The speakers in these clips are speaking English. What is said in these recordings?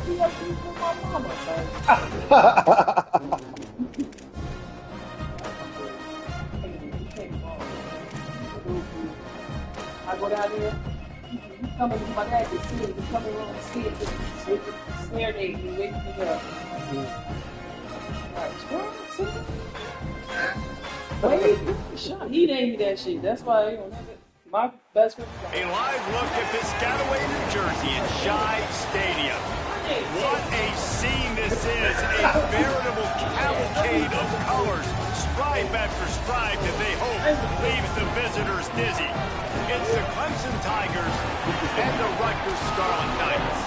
PhD with my mama, man. I go down there. You come in, my dad can see it. You come in and see it. Just stare at me, wake me up. Wait, he named me that shit. That's why my best friend. A live look at Piscataway, New Jersey at Shai Stadium. What a scene this is. A veritable cavalcade of colors, stripe after stripe that they hope leaves the visitors dizzy. It's the Clemson Tigers and the Rutgers Scarlet Knights.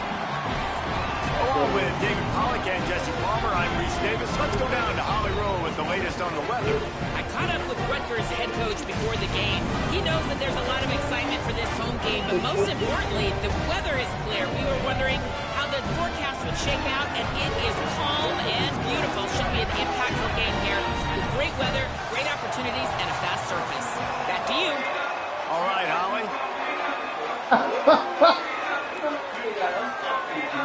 Along with David Pollack and Jesse Palmer, I'm Reese Davis. Let's go down to Holly Rowe with the latest on the weather. I caught up with Rutgers head coach before the game. He knows that there's a lot of excitement for this home game, but most importantly, the weather is clear. We were wondering how the forecast would shake out, and it is calm and beautiful. Should be an impactful game here with great weather, great opportunities, and a fast surface. Back to you. All right, Holly.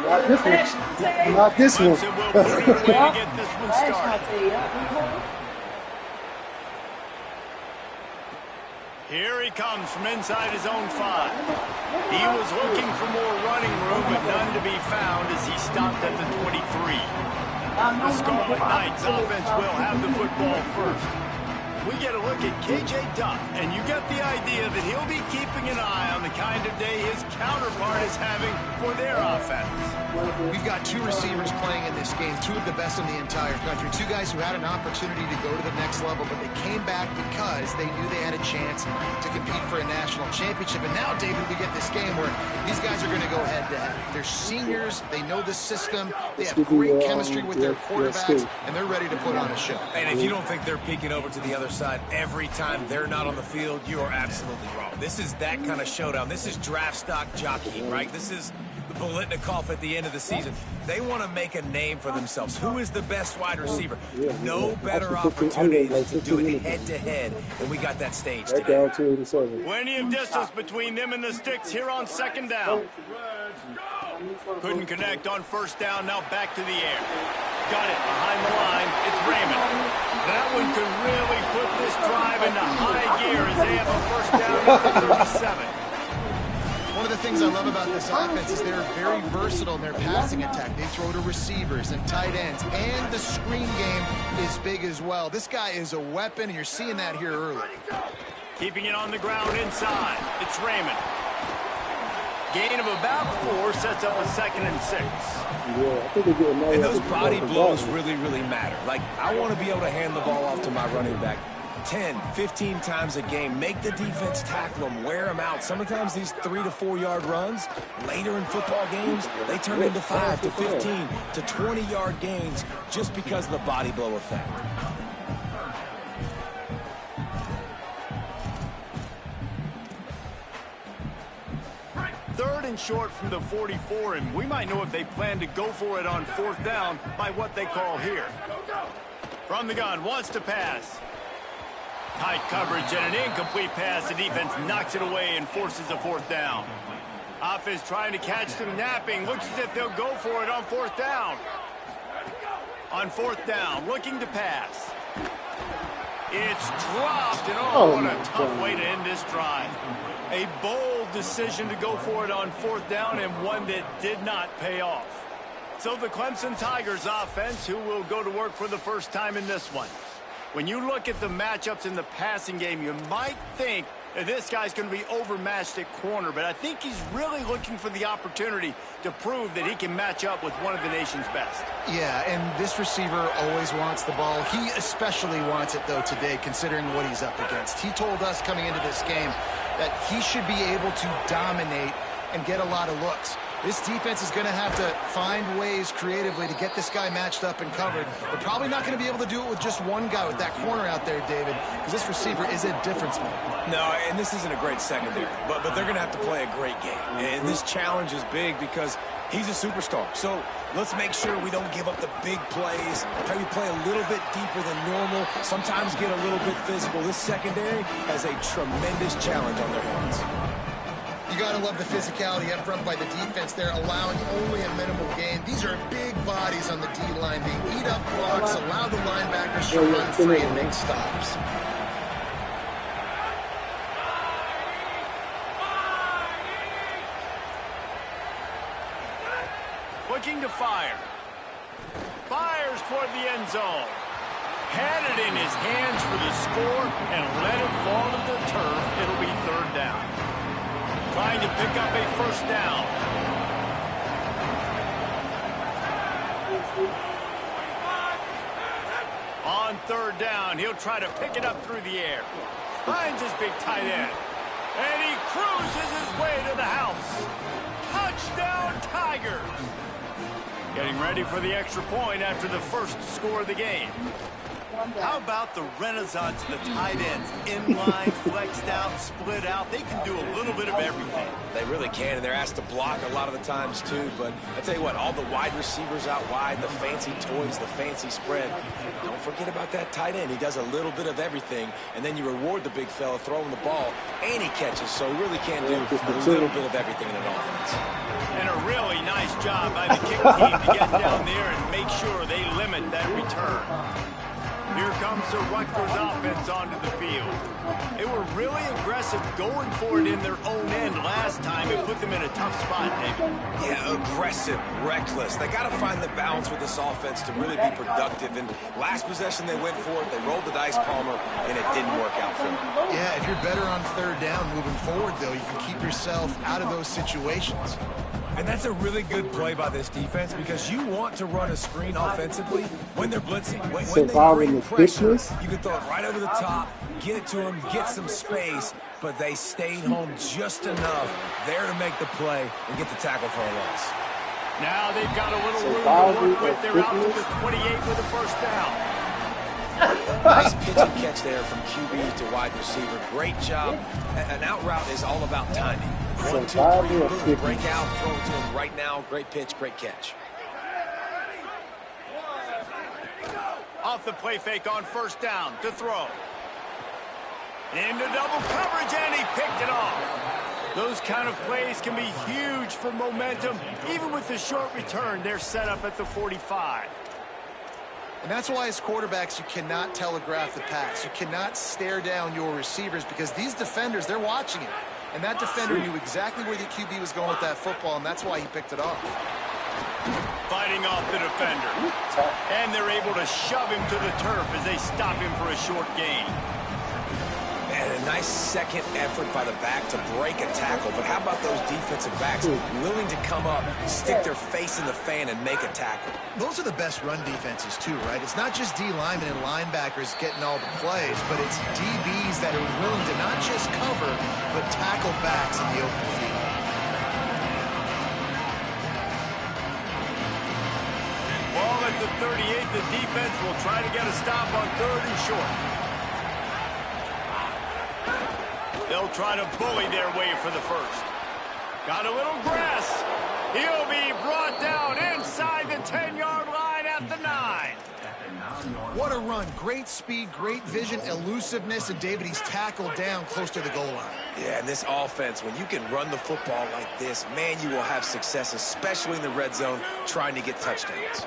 Not this one. Not this one. Clemson will bring the way to get this one started. Here he comes from inside his own 5. He was looking for more running room, but none to be found as he stopped at the 23. The Scarlet Knights offense will have the football first. We get a look at K.J. Duff, and you get the idea that he'll be keeping an eye on the kind of day his counterpart is having for their offense. We've got 2 receivers playing in this game, 2 of the best in the entire country, 2 guys who had an opportunity to go to the next level, but they came back because they knew they had a chance to compete for a national championship. And now, David, we get this game where these guys are going to go head-to-head. They're seniors, they know the system, they have great chemistry with their quarterbacks, and they're ready to put on a show. And if you don't think they're peeking over to the other side every time they're not on the field, you are absolutely wrong. This is that kind of showdown. This is draft stock jockeying, right? This is the Biletnikoff at the end of the season. They want to make a name for themselves. Who is the best wide receiver? No better opportunity to do it head-to-head, and we got that stage today. Plenty of distance between them and the sticks here on second down. Couldn't connect on first down, now back to the air. Got it behind the line, it's Raymond. That one could really put this drive into high gear as they have a first down at the 37. One of the things I love about this offense is they're very versatile in their passing attack. They throw to receivers and tight ends, and the screen game is big as well. This guy is a weapon, and you're seeing that here early. Keeping it on the ground inside, it's Raymond. Gain of about 4 sets up a 2nd and 6. And those body blows really, really matter. Like, I want to be able to hand the ball off to my running back 10, 15 times a game. Make the defense tackle them, wear them out. Sometimes these 3 to 4 yard runs, later in football games, they turn into 5 to 15 to 20 yard gains just because of the body blow effect. Third and short from the 44, and we might know if they plan to go for it on 4th down by what they call here. From the gun, wants to pass. Tight coverage and an incomplete pass. The defense knocks it away and forces a 4th down. Offense trying to catch them napping. Looks as if they'll go for it on 4th down. On 4th down, looking to pass. It's dropped, and what a tough way to end this drive. A bold decision to go for it on 4th down, and one that did not pay off. So the Clemson Tigers offense, who will go to work for the first time in this one. When you look at the matchups in the passing game, you might think that this guy's going to be overmatched at corner, but I think he's really looking for the opportunity to prove that he can match up with one of the nation's best. Yeah, and this receiver always wants the ball. He especially wants it, though, today, considering what he's up against. He told us coming into this game that he should be able to dominate and get a lot of looks. This defense is going to have to find ways creatively to get this guy matched up and covered. They're probably not going to be able to do it with just one guy with that corner out there, David, because this receiver is a difference maker. No, and this isn't a great secondary, but they're going to have to play a great game. And this challenge is big because he's a superstar. So let's make sure we don't give up the big plays. Maybe play a little bit deeper than normal. Sometimes get a little bit physical. This secondary has a tremendous challenge on their hands. You got to love the physicality up front by the defense there, allowing only a minimal gain. These are big bodies on the D-line being eat up blocks, allow the linebackers to run free and make stops. Looking to fire. Fires toward the end zone. Had it in his hands for the score and let it fall to the turf. It'll be third down. Trying to pick up a first down. On third down, he'll try to pick it up through the air. Finds his big tight end. And he cruises his way to the house. Touchdown, Tigers! Getting ready for the extra point after the first score of the game. How about the renaissance of the tight ends? Inline, flexed out, split out. They can do a little bit of everything. They really can, and they're asked to block a lot of the times, too. But I tell you what, all the wide receivers out wide, the fancy toys, the fancy spread. Don't forget about that tight end. He does a little bit of everything, and then you reward the big fella throwing the ball, and he catches. So he really can do a little bit of everything in an offense. And a really nice job by the kick team to get down there and make sure they limit that return. Here comes the Rutgers offense onto the field. They were really aggressive going for it in their own end last time. It put them in a tough spot, David. Yeah, aggressive, reckless. They got to find the balance with this offense to really be productive. And last possession they went for it. They rolled the dice, Palmer, and it didn't work out for them. Yeah, if you're better on third down moving forward, though, you can keep yourself out of those situations. And that's a really good play by this defense because you want to run a screen offensively when they're blitzing. When they bring pressure, you can throw it right over the top, get it to them, get some space, but they stayed home just enough there to make the play and get the tackle for a loss. Now they've got a little room to work with. They're out to the 28 with a first down. Nice pitch and catch there from QB to wide receiver. Great job. An out route is all about timing. 1, 2, 3, boom, break out, throw it to him right now. Great pitch, great catch. Off the play fake on first down to throw. Into double coverage, and he picked it off. Those kind of plays can be huge for momentum. Even with the short return, they're set up at the 45. And that's why as quarterbacks, you cannot telegraph the pass. You cannot stare down your receivers because these defenders, they're watching it. And that defender knew exactly where the QB was going with that football, and that's why he picked it off. Fighting off the defender. And they're able to shove him to the turf as they stop him for a short gain. And a nice second effort by the back to break a tackle. But how about those defensive backs willing to come up, stick their face in the fan, and make a tackle? Those are the best run defenses, too, right? It's not just D linemen and linebackers getting all the plays, but it's DBs that are willing to not just cover, but tackle backs in the open field. Ball at the 38. The defense will try to get a stop on third and short. They'll try to bully their way for the first. Got a little grass. He'll be brought down inside the 10-yard line at the 9. What a run. Great speed, great vision, elusiveness, and David, he's tackled down close to the goal line. Yeah, and this offense, when you can run the football like this, man, you will have success, especially in the red zone, trying to get touchdowns.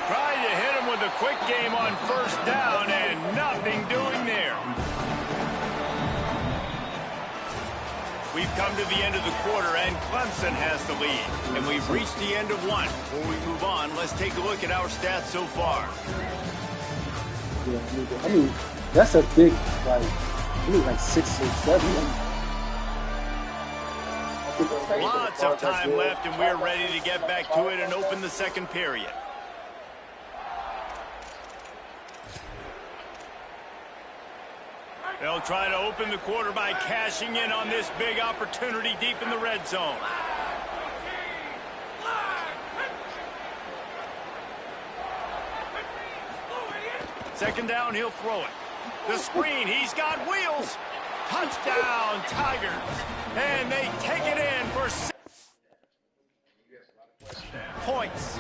Trying to hit him with a quick game on first down, and nothing doing there. We've come to the end of the quarter, and Clemson has the lead. And we've reached the end of one. Before we move on, let's take a look at our stats so far. Yeah, I mean, that's a big, like 6 or 7. Lots of time left, and we're ready to get back to it and open the second period. They'll try to open the quarter by cashing in on this big opportunity deep in the red zone. Second down, he'll throw it. The screen, he's got wheels. Touchdown, Tigers. And they take it in for 6 points.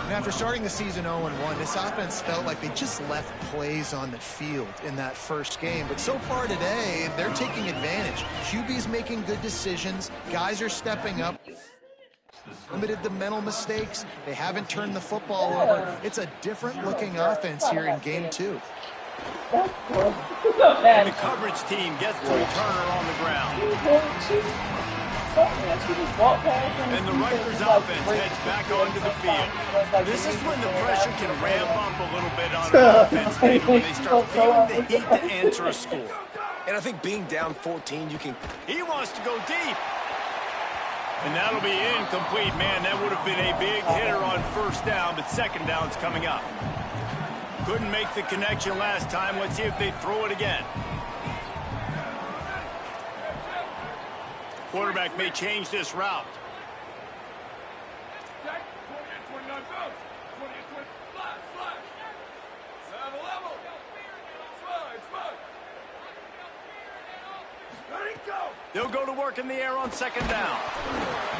And after starting the season 0-1, this offense felt like they just left plays on the field in that first game. But so far today, they're taking advantage. QB's making good decisions. Guys are stepping up. Limited the mental mistakes. They haven't turned the football over. It's a different-looking offense here in Game 2. And the coverage team gets to Turner on the ground. And the Rutgers offense heads back onto the field. This is when the pressure can ramp up a little bit on offense, when they start feeling the heat to answer a score. And I think being down 14, you can... He wants to go deep. And that'll be incomplete. Man, that would have been a big hitter on first down, but second down's coming up. Couldn't make the connection last time. Let's see if they throw it again. Quarterback may change this route. They'll go to work in the air on second down.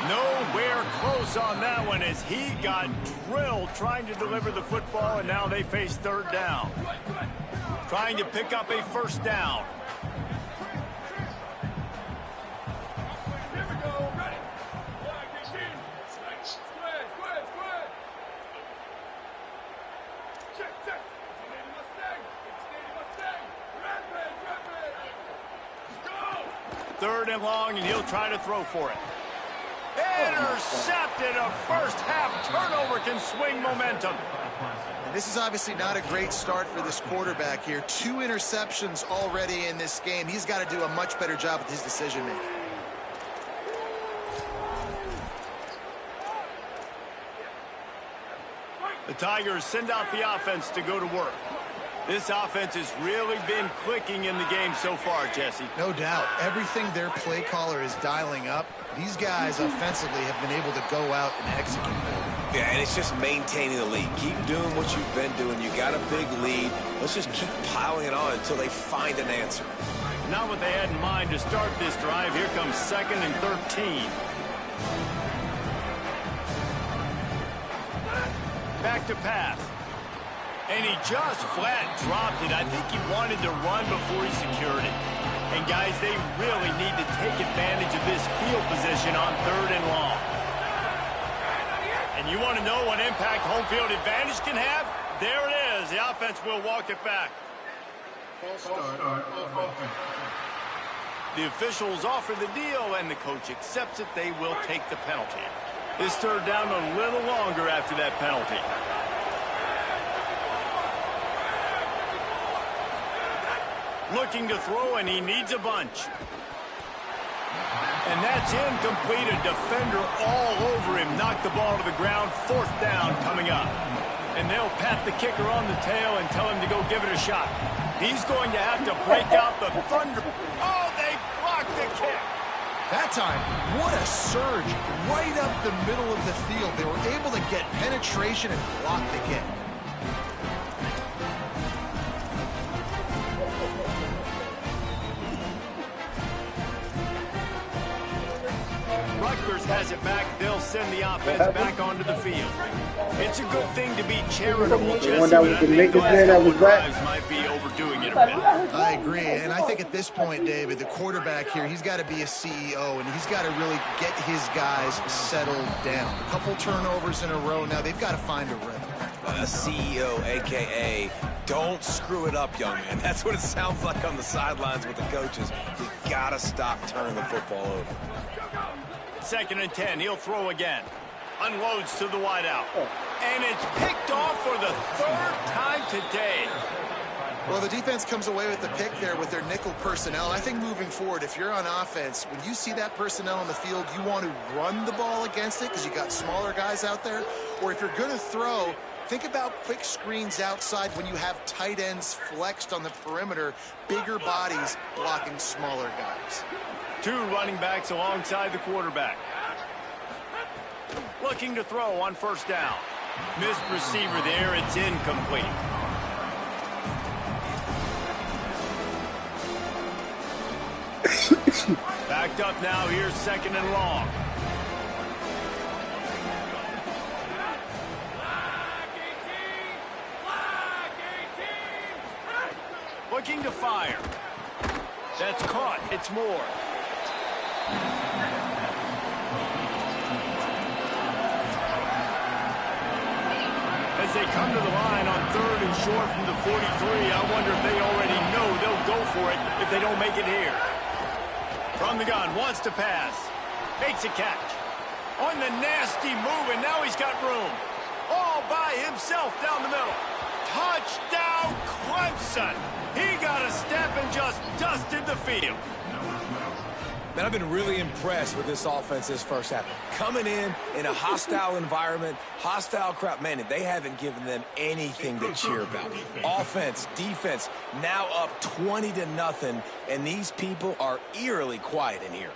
Nowhere close on that one as he got drilled trying to deliver the football, and now they face third down. Trying to pick up a first down. Third and long, and he'll try to throw for it. Intercepted. A first half turnover can swing momentum. And this is obviously not a great start for this quarterback here. 2 interceptions already in this game. He's got to do a much better job with his decision making. The Tigers send out the offense to go to work. This offense has really been clicking in the game so far, Jesse. No doubt. Everything their play caller is dialing up, these guys offensively have been able to go out and execute. Yeah, and it's just maintaining the lead. Keep doing what you've been doing. You got a big lead. Let's just keep piling it on until they find an answer. Not what they had in mind to start this drive. Here comes 2nd and 13. Back to pass. And he just flat dropped it. I think he wanted to run before he secured it. And guys, they really need to take advantage of this field position on third and long. And you want to know what impact home field advantage can have? There it is. The offense will walk it back. The officials offer the deal, and the coach accepts it. They will take the penalty. This third down a little longer after that penalty. Looking to throw, and he needs a bunch. And that's incomplete. A defender all over him. Knocked the ball to the ground. 4th down coming up. And they'll pat the kicker on the tail and tell him to go give it a shot. He's going to have to break out the thunder. Oh, they blocked the kick. That time, what a surge right up the middle of the field. They were able to get penetration and block the kick. Rutgers has it back. They'll send the offense back onto the field. It's a good thing to be charitable, Jesse, but I think those drives might be overdoing it a bit. I agree, and I think at this point, David, the quarterback here, he's got to be a CEO, and he's got to really get his guys settled down. A couple turnovers in a row now. They've got to find a rhythm. A CEO, a.k.a. don't screw it up, young man. That's what it sounds like on the sidelines with the coaches. You got to stop turning the football over. 2nd and 10. He'll throw again. Unloads to the wideout. And it's picked off for the 3rd time today. Well, the defense comes away with the pick there with their nickel personnel. I think moving forward, if you're on offense, when you see that personnel on the field, you want to run the ball against it because you got smaller guys out there. Or if you're going to throw, think about quick screens outside when you have tight ends flexed on the perimeter, bigger bodies blocking smaller guys. 2 running backs alongside the quarterback. Looking to throw on 1st down. Missed receiver there. It's incomplete. Backed up now. Here's 2nd and long. looking to fire. That's caught. It's Moore. As they come to the line on 3rd and short from the 43, I wonder if they already know they'll go for it if they don't make it here. From the gun, wants to pass. Makes a catch. On the nasty move, and now he's got room. All by himself down the middle. Touchdown, Clemson. He got a step and just dusted the field. Man, I've been really impressed with this offense this first half. Coming in a hostile environment, hostile crowd. Man, they haven't given them anything to cheer about. Offense, defense, now up 20-0, and these people are eerily quiet in here.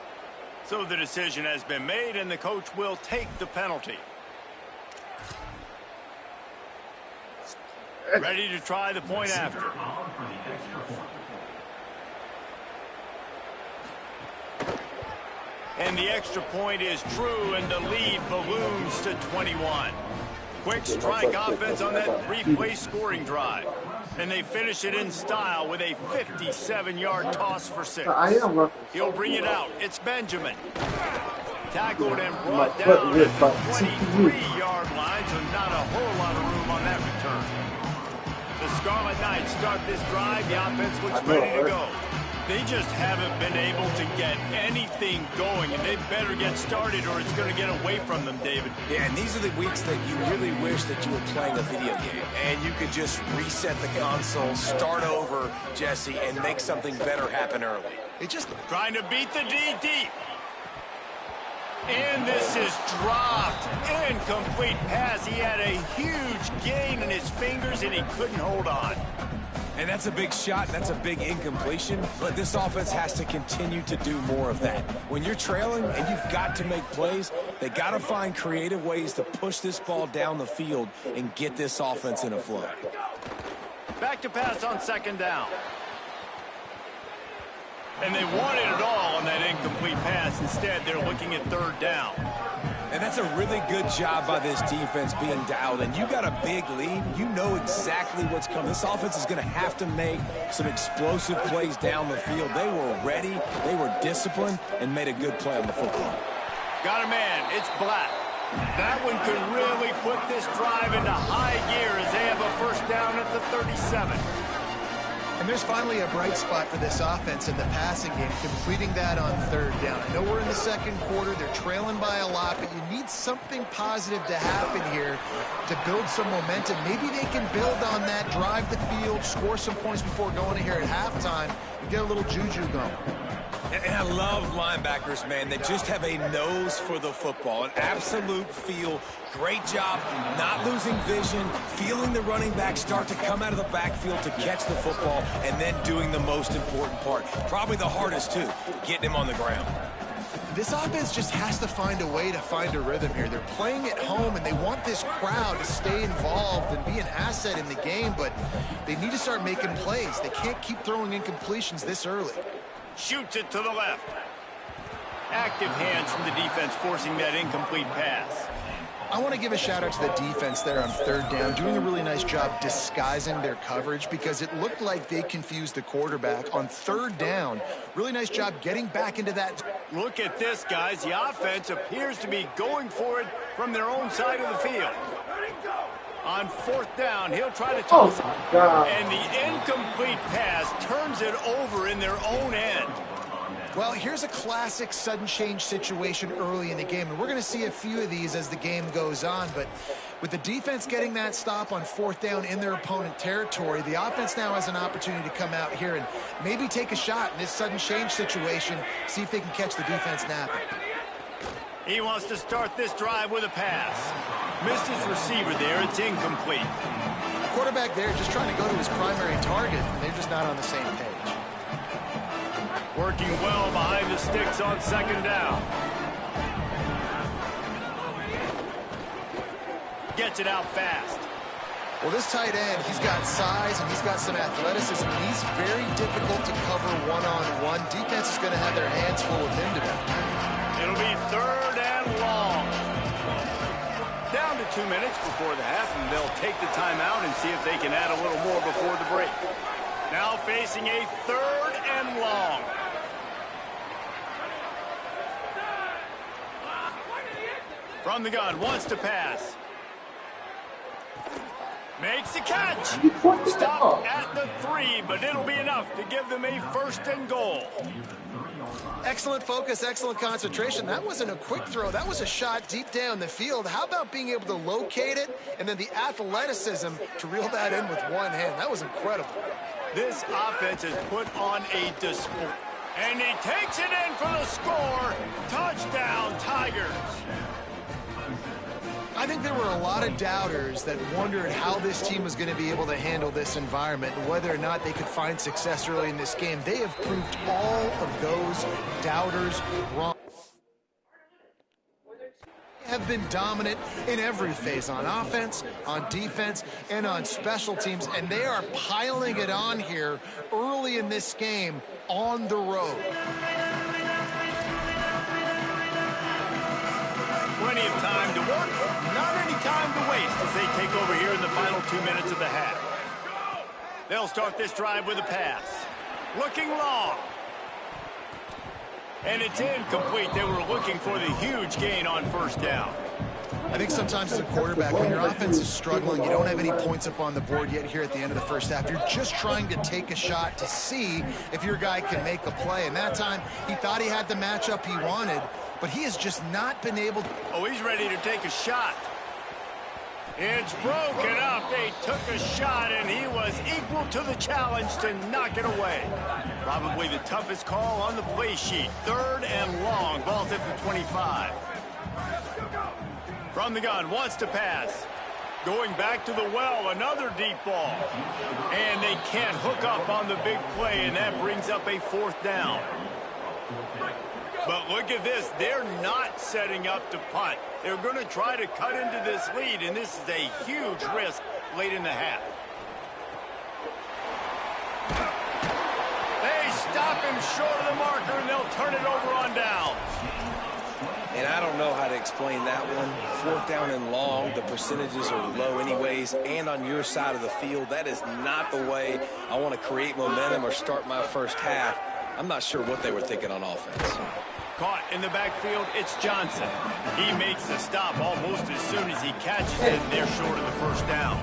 So the decision has been made, and the coach will take the penalty. Ready to try the point after. And the extra point is true, and the lead balloons to 21. Quick strike offense on that 3-play scoring drive. And they finish it in style with a 57-yard toss for 6. He'll bring it out. It's Benjamin. Tackled and brought down at the 23-yard line, so not a whole lot of room on that return. The Scarlet Knights start this drive. The offense looks ready to go. They just haven't been able to get anything going, and they better get started or it's going to get away from them, David. Yeah, and these are the weeks that you really wish that you were playing a video game, and you could just reset the console, start over, Jesse, and make something better happen early. It just trying to beat the D deep. And this is dropped. Incomplete pass. He had a huge gain in his fingers, and he couldn't hold on. And that's a big shot, and that's a big incompletion, but this offense has to continue to do more of that. When you're trailing and you've got to make plays, they got to find creative ways to push this ball down the field and get this offense in a flow. Back to pass on 2nd down. And they wanted it all on that incomplete pass. Instead, they're looking at 3rd down. And that's a really good job by this defense being dialed in. You got a big lead. You know exactly what's coming. This offense is going to have to make some explosive plays down the field. They were ready, they were disciplined, and made a good play on the football. Got a man. It's Black. That one could really put this drive into high gear as they have a 1st down at the 37. And there's finally a bright spot for this offense in the passing game, completing that on 3rd down. I know we're in the 2nd quarter. They're trailing by a lot, but you need something positive to happen here to build some momentum. Maybe they can build on that, drive the field, score some points before going in here at halftime, and get a little juju going. And I love linebackers, man. They just have a nose for the football, an absolute feel. Great job not losing vision, feeling the running back start to come out of the backfield to catch the football, and then doing the most important part. Probably the hardest, too, getting him on the ground. This offense just has to find a way to find a rhythm here. They're playing at home, and they want this crowd to stay involved and be an asset in the game, but they need to start making plays. They can't keep throwing incompletions this early. Shoots it to the left. Active hands from the defense forcing that incomplete pass. I want to give a shout out to the defense there on 3rd down, doing a really nice job disguising their coverage because it looked like they confused the quarterback on 3rd down. Really nice job getting back into that. Look at this, guys. The offense appears to be going for it from their own side of the field. On 4th down, he'll try to toss it. And the incomplete pass turns it over in their own end. Well, here's a classic sudden change situation early in the game, and we're going to see a few of these as the game goes on, but with the defense getting that stop on 4th down in their opponent territory, the offense now has an opportunity to come out here and maybe take a shot in this sudden change situation, see if they can catch the defense napping. He wants to start this drive with a pass. Missed his receiver there. It's incomplete. The quarterback there just trying to go to his primary target, and they're just not on the same page. Working well behind the sticks on 2nd down. Gets it out fast. Well, this tight end, he's got size and he's got some athleticism. He's very difficult to cover one-on-one. Defense is going to have their hands full with him today. It'll be 3rd and long. Down to 2 minutes before the half, and they'll take the timeout and see if they can add a little more before the break. Now facing a 3rd and long. From the gun, wants to pass. Makes a catch. Stopped at the 3, but it'll be enough to give them a 1st and goal. Excellent focus, excellent concentration. That wasn't a quick throw. That was a shot deep down the field. How about being able to locate it and then the athleticism to reel that in with one hand? That was incredible. This offense has put on a display. And he takes it in for the score. Touchdown, Tigers. I think there were a lot of doubters that wondered how this team was going to be able to handle this environment and whether or not they could find success early in this game. They have proved all of those doubters wrong. They have been dominant in every phase, on offense, on defense, and on special teams, and they are piling it on here early in this game on the road. Plenty of time to work, not any time to waste as they take over here in the final 2 minutes of the half. They'll start this drive with a pass. Looking long. And it's incomplete. They were looking for the huge gain on 1st down. I think sometimes as a quarterback, when your offense is struggling, you don't have any points up on the board yet here at the end of the 1st half. You're just trying to take a shot to see if your guy can make a play. And that time, he thought he had the matchup he wanted, but he has just not been able to. Oh, he's ready to take a shot. It's broken up. They took a shot, and he was equal to the challenge to knock it away. Probably the toughest call on the play sheet. 3rd and long. Ball's at the 25. From the gun, wants to pass. Going back to the well, another deep ball. And they can't hook up on the big play, and that brings up a 4th down. But look at this. They're not setting up to punt. They're going to try to cut into this lead, and this is a huge risk late in the half. They stop him short of the marker, and they'll turn it over on downs. And I don't know how to explain that one. 4th down and long, the percentages are low anyways, and on your side of the field, that is not the way I want to create momentum or start my 1st half. I'm not sure what they were thinking on offense. Caught in the backfield, it's Johnson. He makes the stop almost as soon as he catches it, and they're short of the 1st down.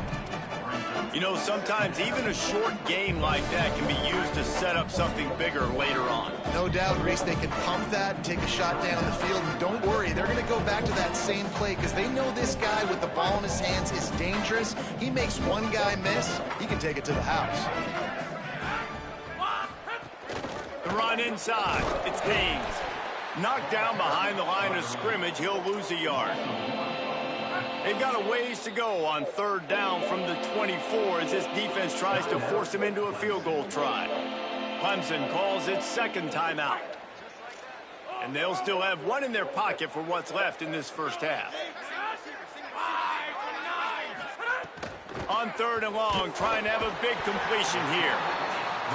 You know, sometimes even a short game like that can be used to set up something bigger later on. No doubt, Reese, they can pump that and take a shot down the field. And don't worry, they're going to go back to that same play because they know this guy with the ball in his hands is dangerous. He makes one guy miss, he can take it to the house. The run inside. It's Haynes. Knocked down behind the line of scrimmage. He'll lose a yard. They've got a ways to go on 3rd down from the 24 as this defense tries to force him into a field goal try. Clemson calls its 2nd timeout. And they'll still have one in their pocket for what's left in this 1st half. On 3rd and long, trying to have a big completion here.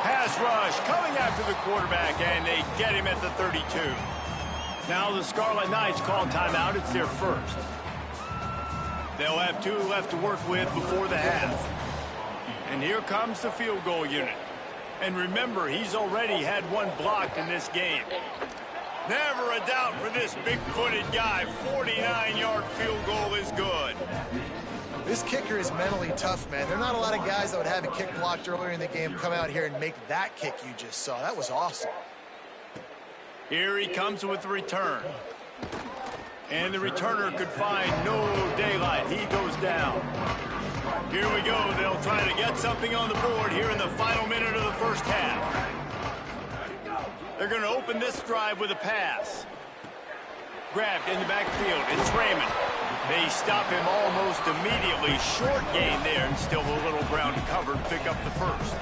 Pass rush coming after the quarterback, and they get him at the 32. Now the Scarlet Knights call timeout. It's their 1st. They'll have 2 left to work with before the half. And here comes the field goal unit. And remember, he's already had 1 blocked in this game. Never a doubt for this big-footed guy. 49-yard field goal is good. This kicker is mentally tough, man. There are not a lot of guys that would have a kick blocked earlier in the game come out here and make that kick you just saw. That was awesome. Here he comes with the return. And the returner could find no daylight. He goes down. Here we go. They'll try to get something on the board here in the final minute of the 1st half. They're going to open this drive with a pass. Grabbed in the backfield. It's Raymond. They stop him almost immediately. Short gain there, and still a little ground to cover to pick up the 1st.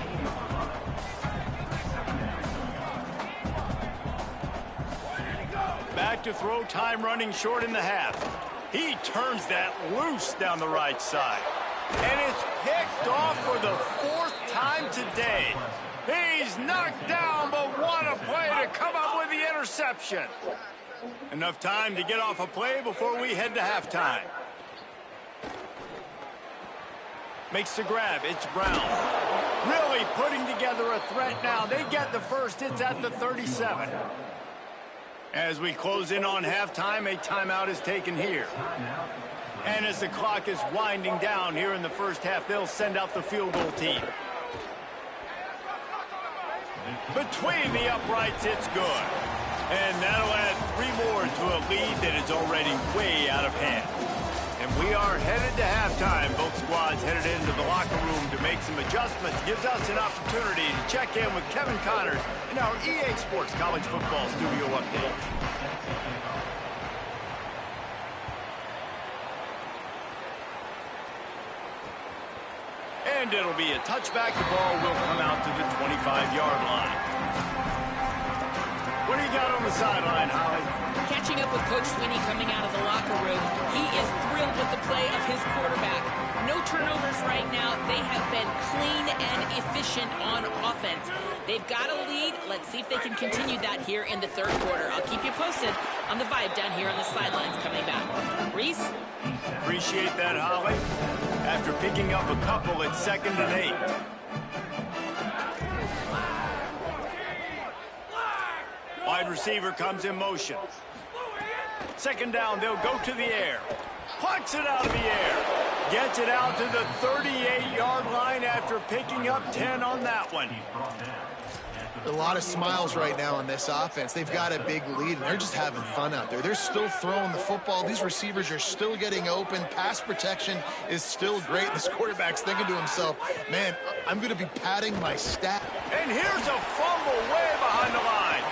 Back to throw, time running short in the half. He turns that loose down the right side. And it's picked off for the 4th time today. He's knocked down, but what a play to come up with the interception. Enough time to get off a play before we head to halftime. Makes the grab. It's Brown. Really putting together a threat now. They get the first. It's at the 37. As we close in on halftime, a timeout is taken here. And as the clock is winding down here in the first half, they'll send out the field goal team. Between the uprights, it's good. And that'll add 3 more to a lead that is already way out of hand. And we are headed to halftime. Both squads headed into the locker room to make some adjustments. Gives us an opportunity to check in with Kevin Connors in our EA Sports College Football Studio Update. And it'll be a touchback. The ball will come out to the 25-yard line. What do you got on the sideline, Holly? Catching up with Coach Sweeney coming out of the locker room, he is thrilled with the play of his quarterback. No turnovers right now. They have been clean and efficient on offense. They've got a lead. Let's see if they can continue that here in the third quarter. I'll keep you posted on the vibe down here on the sidelines coming back. Reese? Appreciate that, Holly. After picking up a couple, it's 2nd and 8. Wide receiver comes in motion. 2nd down, they'll go to the air. Plucks it out of the air. Gets it out to the 38-yard line after picking up 10 on that one. A lot of smiles right now on this offense. They've got a big lead, and they're just having fun out there. They're still throwing the football. These receivers are still getting open. Pass protection is still great. This quarterback's thinking to himself, man, I'm going to be padding my stat. And here's a fumble way behind the line.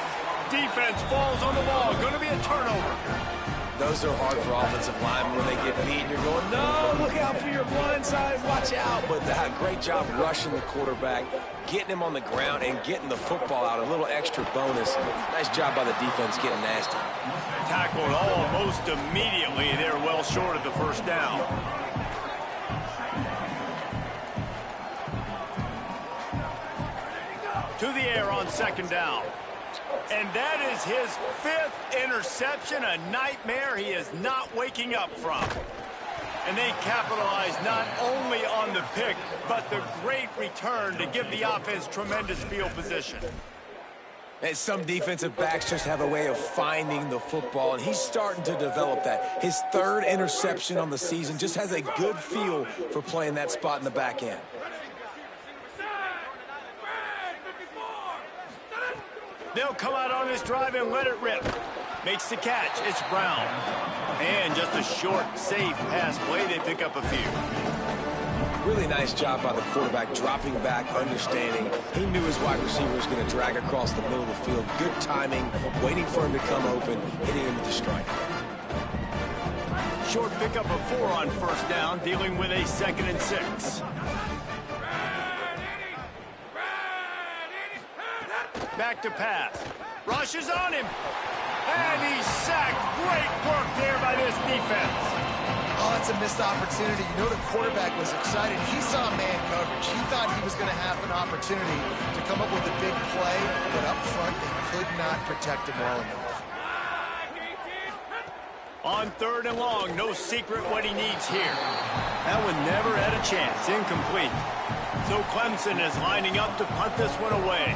Defense falls on the ball. Going to be a turnover. Those are hard for offensive linemen when they get beat. And you're going, no, look out for your blind side. Watch out. But great job rushing the quarterback, getting him on the ground, and getting the football out. A little extra bonus. Nice job by the defense getting nasty. Tackled almost immediately. They're well short of the first down. To the air on 2nd down. And that is his 5th interception, a nightmare he is not waking up from. And they capitalize not only on the pick, but the great return to give the offense tremendous field position. And some defensive backs just have a way of finding the football, and he's starting to develop that. His 3rd interception on the season, just has a good feel for playing that spot in the back end. They'll come out on this drive and let it rip. Makes the catch. It's Brown. And just a short, safe pass play. They pick up a few. Really nice job by the quarterback, dropping back, understanding. He knew his wide receiver was going to drag across the middle of the field. Good timing, waiting for him to come open, hitting him with the strike. Short pickup of 4 on 1st down, dealing with a 2nd and 6. Back to pass. Rush is on him. And he's sacked. Great work there by this defense. Oh, that's a missed opportunity. You know the quarterback was excited. He saw man coverage. He thought he was going to have an opportunity to come up with a big play, but up front they could not protect him well enough. On 3rd and long, no secret what he needs here. That one never had a chance. Incomplete. So Clemson is lining up to punt this one away.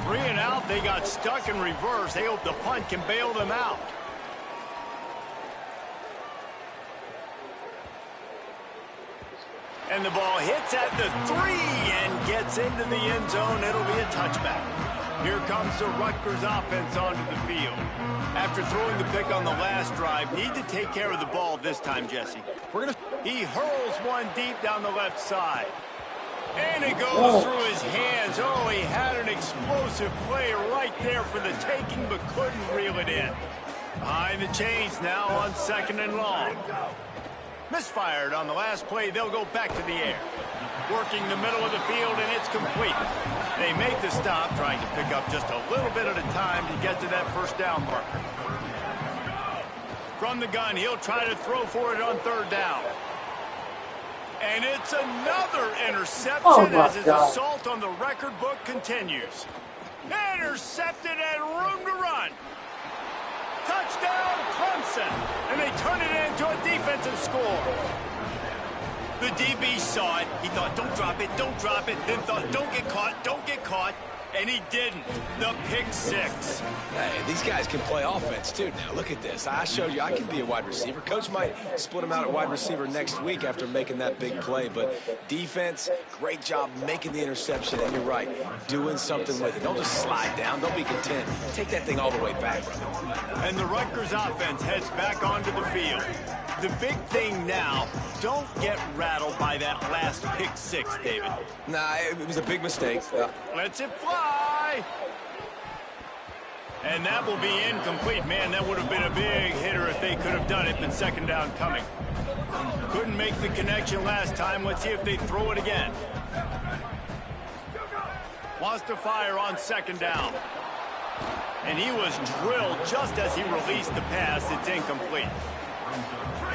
3 and out, they got stuck in reverse. They hope the punt can bail them out. And the ball hits at the 3 and gets into the end zone. It'll be a touchback. Here comes the Rutgers offense onto the field. After throwing the pick on the last drive, need to take care of the ball this time, Jesse. He hurls one deep down the left side. And it goes through his hands. Oh, he had an explosive play right there for the taking, but couldn't reel it in. Behind the chains now on 2nd and long. Misfired on the last play. They'll go back to the air. Working the middle of the field, and it's complete. They make the stop, trying to pick up just a little bit at a time to get to that 1st down marker. From the gun, he'll try to throw for it on 3rd down. And it's another interception as his assault on the record book continues. Intercepted and room to run. Touchdown, Clemson. And they turn it into a defensive score. The DB saw it. He thought, don't drop it, don't drop it. Then thought, don't get caught, don't get caught. And he didn't. The pick six. Hey, these guys can play offense, too. Now, look at this. I showed you I can be a wide receiver. Coach might split him out at wide receiver next week after making that big play. But defense, great job making the interception. And you're right, doing something with it. Don't just slide down. Don't be content. Take that thing all the way back. And the Rutgers offense heads back onto the field. The big thing now, don't get rattled by that last pick six, David. Nah, it was a big mistake. Lets it fly. And that will be incomplete. Man, that would have been a big hitter if they could have done it, but second down coming. Couldn't make the connection last time. Let's see if they throw it again. Wants to fire on second down. And he was drilled just as he released the pass. It's incomplete.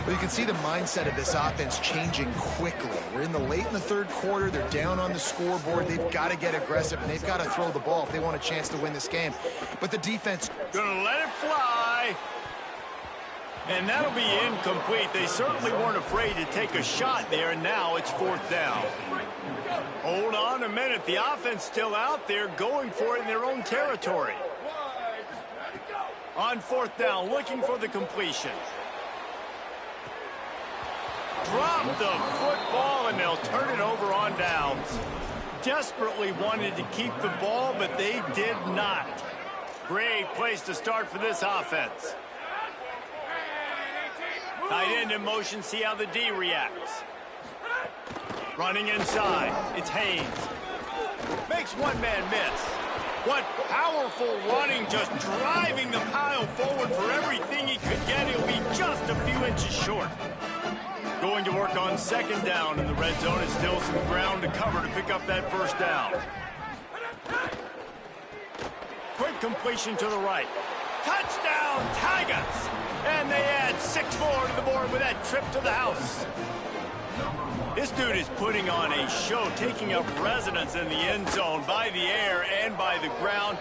Well, you can see the mindset of this offense changing quickly. We're in the third quarter. They're down on the scoreboard. They've got to get aggressive, and they've got to throw the ball if they want a chance to win this game. But the defense... Gonna let it fly. And that'll be incomplete. They certainly weren't afraid to take a shot there, and now it's fourth down. Hold on a minute. The offense still out there going for it in their own territory. On fourth down, looking for the completion. Drop the football, and they'll turn it over on downs. Desperately wanted to keep the ball, but they did not. Great place to start for this offense. Tight end in motion, see how the D reacts. Running inside, it's Haynes. Makes one man miss. What powerful running, just driving the pile forward for everything he could get. He'll be just a few inches short. Going to work on second down in the red zone. Is still some ground to cover to pick up that first down. Quick completion to the right. Touchdown, Tigers! And they add 6 more to the board with that trip to the house. This dude is putting on a show, taking up residence in the end zone by the air and by the ground,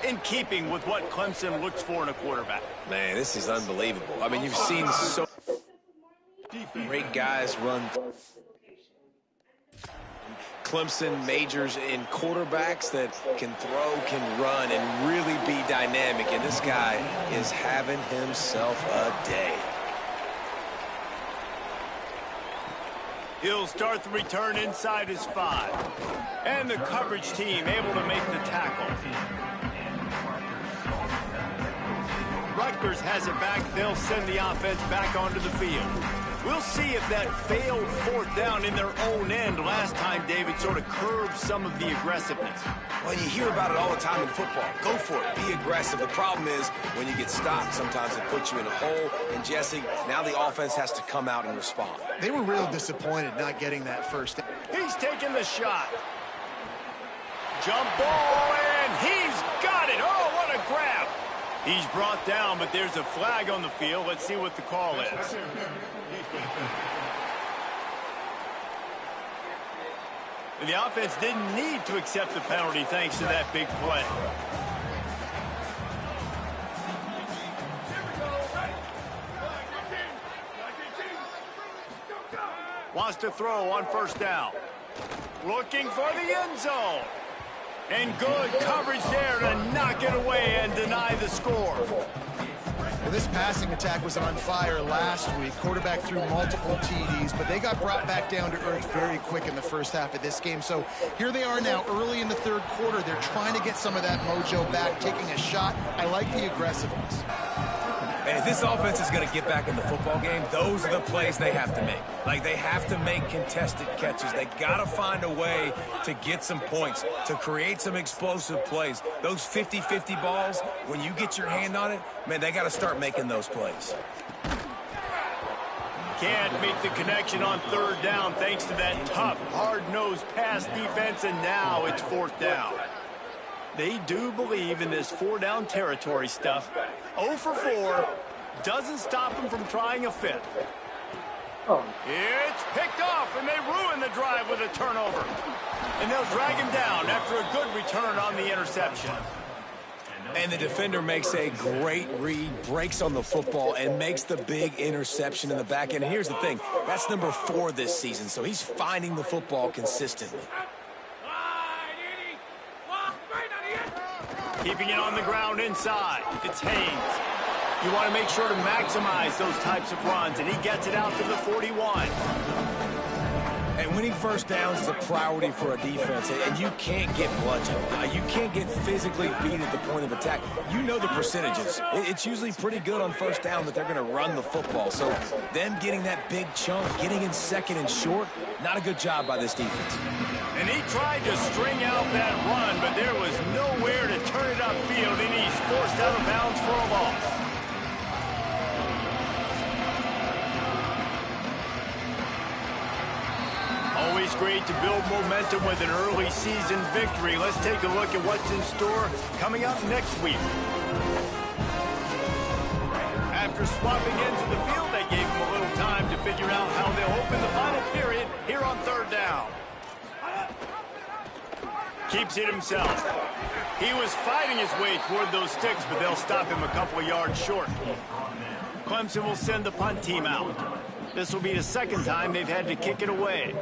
in keeping with what Clemson looks for in a quarterback. Man, this is unbelievable. I mean, you've seen so great guys run. Clemson majors in quarterbacks that can throw, can run, and really be dynamic. And this guy is having himself a day. He'll start the return inside his 5. And the coverage team able to make the tackle. Rutgers has it back. They'll send the offense back onto the field. We'll see if that failed fourth down in their own end last time, David, sort of curbed some of the aggressiveness. Well, you hear about it all the time in football. Go for it. Be aggressive. The problem is when you get stopped, sometimes it puts you in a hole. And, Jesse, now the offense has to come out and respond. They were real disappointed not getting that first down. He's taking the shot. Jump ball, and he's got it. Oh, what a grab. He's brought down, but there's a flag on the field. Let's see what the call is. And the offense didn't need to accept the penalty thanks to that big play. Wants to throw on first down. Looking for the end zone. And good coverage there to knock it away and deny the score. Well, this passing attack was on fire last week. Quarterback threw multiple TDs, but they got brought back down to earth very quick in the first half of this game. So here they are now early in the third quarter. They're trying to get some of that mojo back, taking a shot. I like the aggressiveness. And if this offense is going to get back in the football game, those are the plays they have to make. Like, they have to make contested catches. They got to find a way to get some points, to create some explosive plays. Those 50-50 balls, when you get your hand on it, man, they got to start making those plays. Can't make the connection on third down thanks to that tough, hard-nosed pass defense, and now it's fourth down. They do believe in this four-down territory stuff. 0 for 4 doesn't stop them from trying a fifth. It's picked off, and they ruin the drive with a turnover. And they'll drag him down after a good return on the interception. And the defender makes a great read, breaks on the football, and makes the big interception in the back end. And here's the thing, that's number 4 this season, so he's finding the football consistently. Keeping it on the ground inside. It's Haynes. You want to make sure to maximize those types of runs, and he gets it out to the 41. And winning first downs is a priority for a defense, and you can't get bludgeoned. You can't get physically beat at the point of attack. You know the percentages. It's usually pretty good on first down that they're going to run the football. So them getting that big chunk, getting in second and short, not a good job by this defense. And he tried to string out that run, but there was nowhere to turn it upfield, and he's forced out of bounds for a loss. Always great to build momentum with an early season victory. Let's take a look at what's in store coming up next week. After swapping into the field, they gave him a little time to figure out how they'll open the final period here on third down. Keeps it himself. He was fighting his way toward those sticks, but they'll stop him a couple of yards short. Clemson will send the punt team out. This will be the second time they've had to kick it away.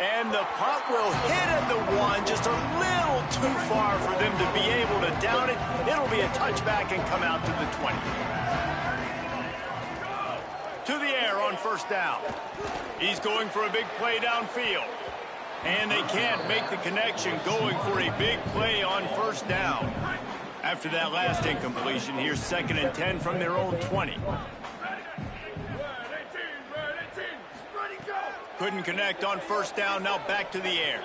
And the punt will hit at the 1, just a little too far for them to be able to down it. It'll be a touchback and come out to the 20. To the air on first down. He's going for a big play downfield. And they can't make the connection, going for a big play on first down. After that last incompletion, here's 2nd and 10 from their own 20. Couldn't connect on first down, now back to the air.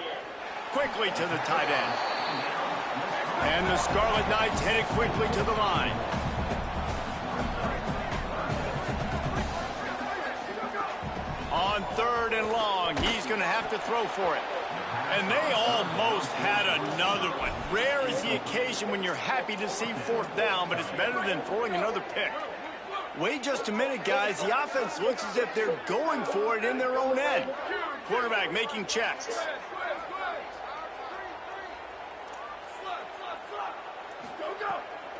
Quickly to the tight end. And the Scarlet Knights headed quickly to the line. On 3rd and long, he's going to have to throw for it. And they almost had another one. Rare is the occasion when you're happy to see 4th down, but it's better than throwing another pick. Wait just a minute, guys. The offense looks as if they're going for it in their own end. Quarterback making checks.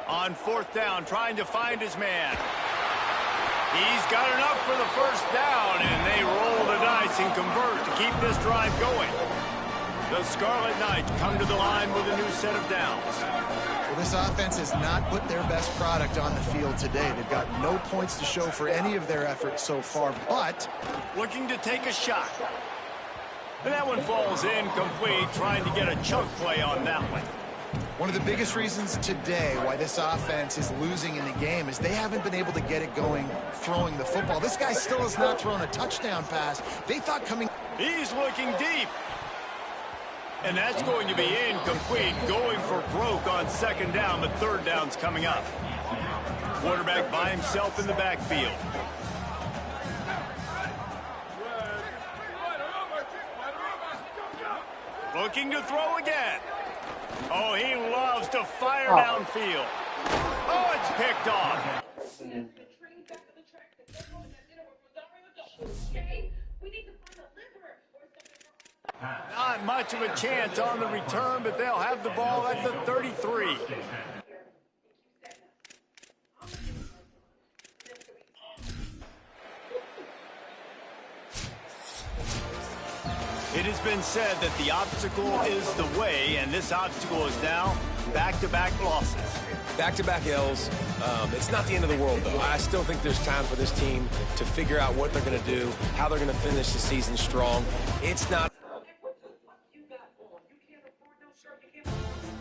On 4th down, trying to find his man. He's got enough for the first down, and they roll the dice and convert to keep this drive going. The Scarlet Knights come to the line with a new set of downs. Well, this offense has not put their best product on the field today. They've got no points to show for any of their efforts so far, but looking to take a shot. And that one falls incomplete, trying to get a chunk play on that one. one of the biggest reasons today why this offense is losing in the game is they haven't been able to get it going throwing the football. This guy still has not thrown a touchdown pass. They thought coming... He's looking deep. And that's going to be incomplete, going for broke on second down, but third down's coming up. Quarterback by himself in the backfield. Looking to throw again. Oh, he loves to fire downfield. Oh, it's picked off. Not much of a chance on the return, but they'll have the ball at the 33. It has been said that the obstacle is the way, and this obstacle is now back-to-back losses. Back-to-back L's. It's not the end of the world, though. I still think there's time for this team to figure out what they're going to do, how they're going to finish the season strong. It's not